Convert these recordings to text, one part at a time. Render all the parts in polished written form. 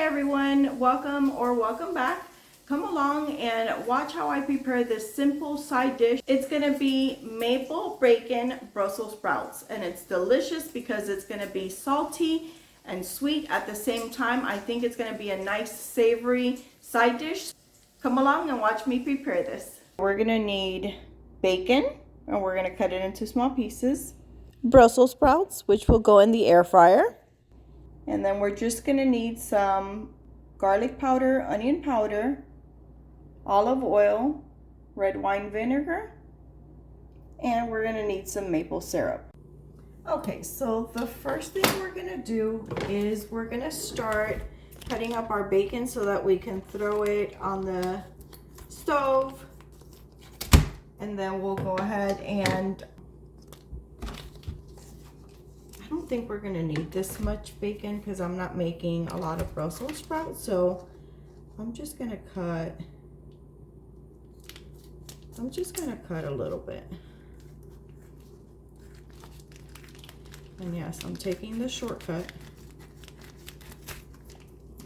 everyone, welcome or welcome back. Come along and watch how I prepare this simple side dish. It's gonna be maple bacon Brussels sprouts, and it's delicious because it's gonna be salty and sweet at the same time. I think it's gonna be a nice savory side dish. Come along and watch me prepare this. We're gonna need bacon, and we're gonna cut it into small pieces. Brussels sprouts, which will go in the air fryer. And then we're just gonna need some garlic powder, onion powder, olive oil, red wine vinegar, and we're gonna need some maple syrup. Okay, so the first thing we're gonna do is we're gonna start cutting up our bacon so that we can throw it on the stove. And then we'll go ahead and I don't think we're gonna need this much bacon because I'm not making a lot of Brussels sprouts, so I'm just gonna cut a little bit. And yes, I'm taking the shortcut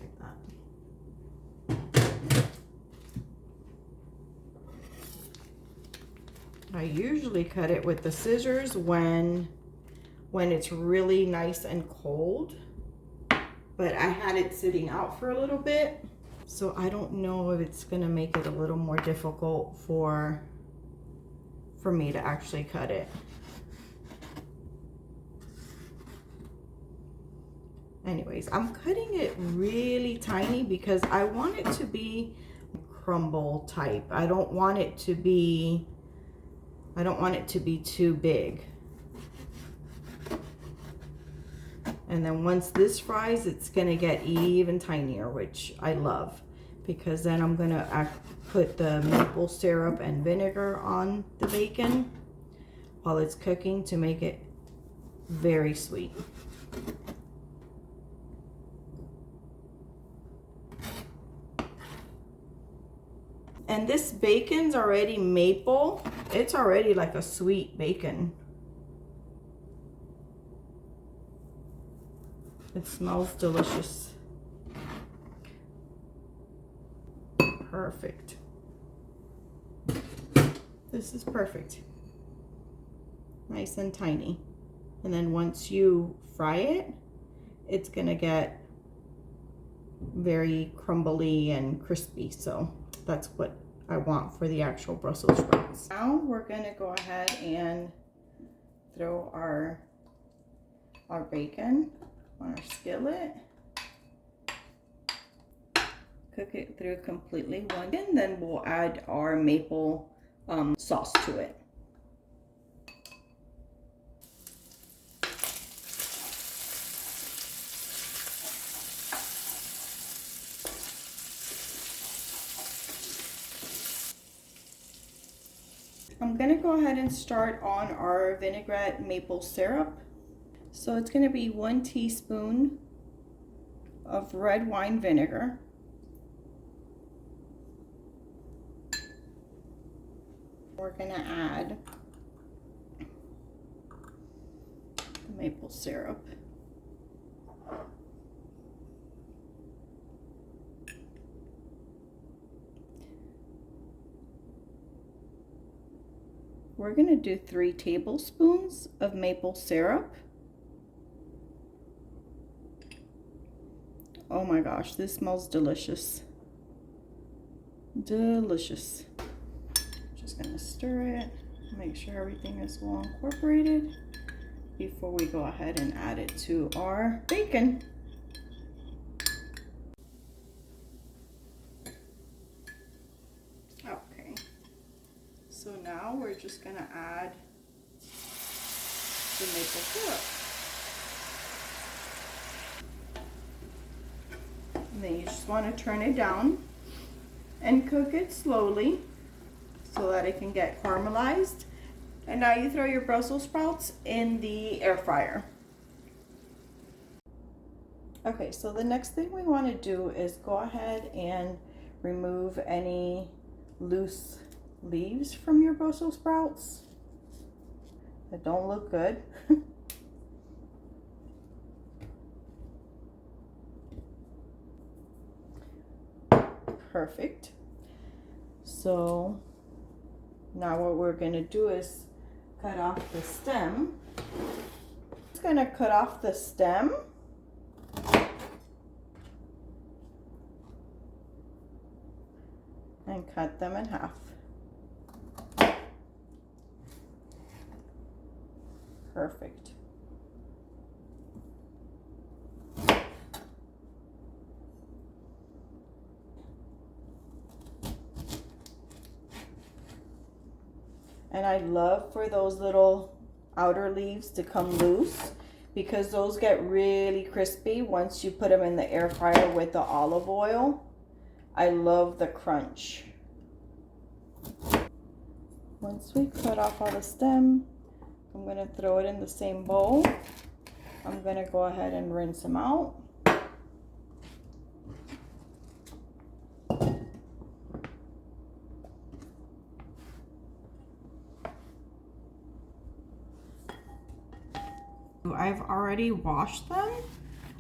like that. I usually cut it with the scissors when it's really nice and cold, but I had it sitting out for a little bit, so I don't know if it's gonna make it a little more difficult for me to actually cut it. Anyways, I'm cutting it really tiny because I want it to be crumble type. I don't want it to be too big. And then once this fries, it's gonna get even tinier, which I love, because then I'm gonna put the maple syrup and vinegar on the bacon while it's cooking to make it very sweet. And this bacon's already maple. It's already like a sweet bacon. It smells delicious. Perfect. This is perfect. Nice and tiny. And then once you fry it, it's gonna get very crumbly and crispy. So that's what I want for the actual Brussels sprouts. Now we're gonna go ahead and throw our bacon on our skillet, cook it through completely one, and then we'll add our maple sauce to it. I'm gonna go ahead and start on our vinaigrette maple syrup. So it's going to be 1 teaspoon of red wine vinegar. We're going to add the maple syrup. We're going to do 3 tablespoons of maple syrup. Oh my gosh, this smells delicious. Delicious. Just gonna stir it, make sure everything is well incorporated before we go ahead and add it to our bacon. Okay, so now we're just gonna add the maple syrup. And then you just want to turn it down and cook it slowly so that it can get caramelized. And now you throw your Brussels sprouts in the air fryer. Okay, so the next thing we want to do is go ahead and remove any loose leaves from your Brussels sprouts that don't look good. Perfect. So now what we're going to do is cut off the stem. Just going to cut off the stem. And cut them in half. Perfect. And I love for those little outer leaves to come loose because those get really crispy once you put them in the air fryer with the olive oil. I love the crunch. Once we cut off all the stem, I'm going to throw it in the same bowl. I'm going to go ahead and rinse them out. I've already washed them.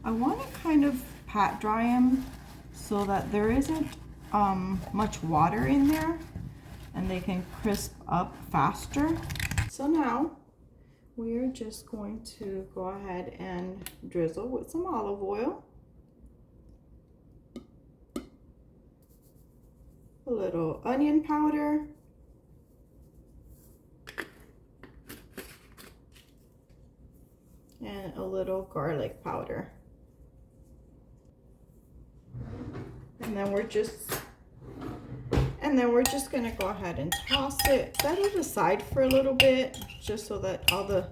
I want to kind of pat dry them so that there isn't much water in there and they can crisp up faster. So now we're just going to go ahead and drizzle with some olive oil, a little onion powder, and a little garlic powder. And then we're just going to go ahead and toss it, set it aside for a little bit just so that all the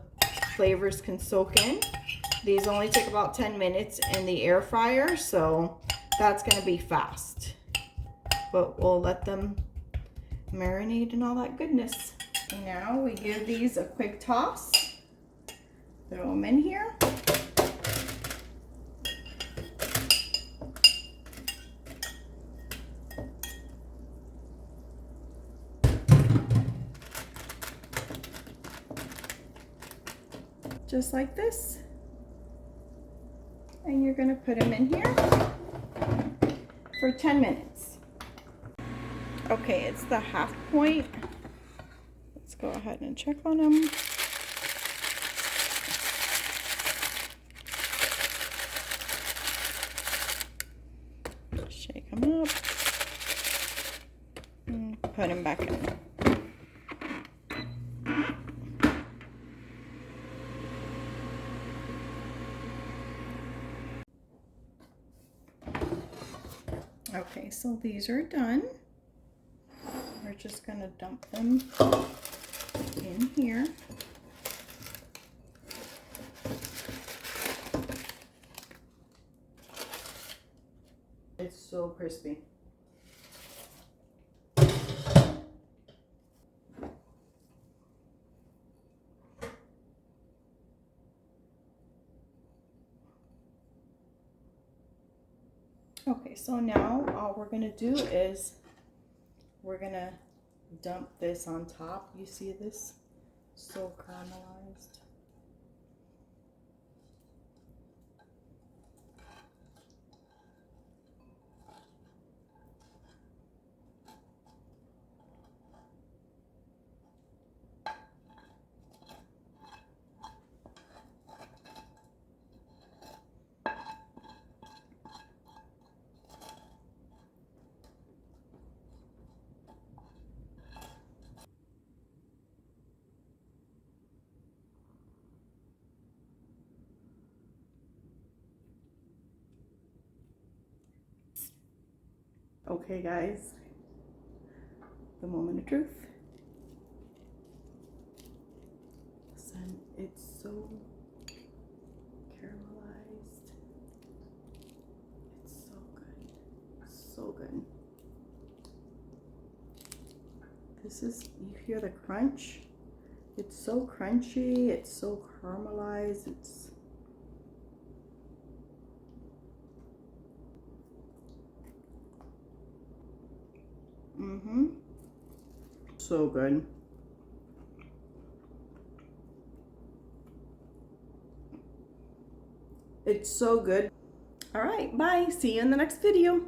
flavors can soak in. These only take about 10 minutes in the air fryer, so that's going to be fast. But we'll let them marinate and all that goodness. And now we give these a quick toss. Throw them in here. Just like this. And you're going to put them in here for 10 minutes. Okay, it's the half point. Let's go ahead and check on them. Shake them up and put them back in. Okay, so these are done. We're just going to dump them in here. It's so crispy. Okay, so now all we're going to do is we're going to dump this on top. You see this? So caramelized. Okay guys, the moment of truth. Listen, it's so caramelized. It's so good, so good. This is, you hear the crunch? It's so crunchy, it's so caramelized, it's so good. It's so good. All right, bye. See you in the next video.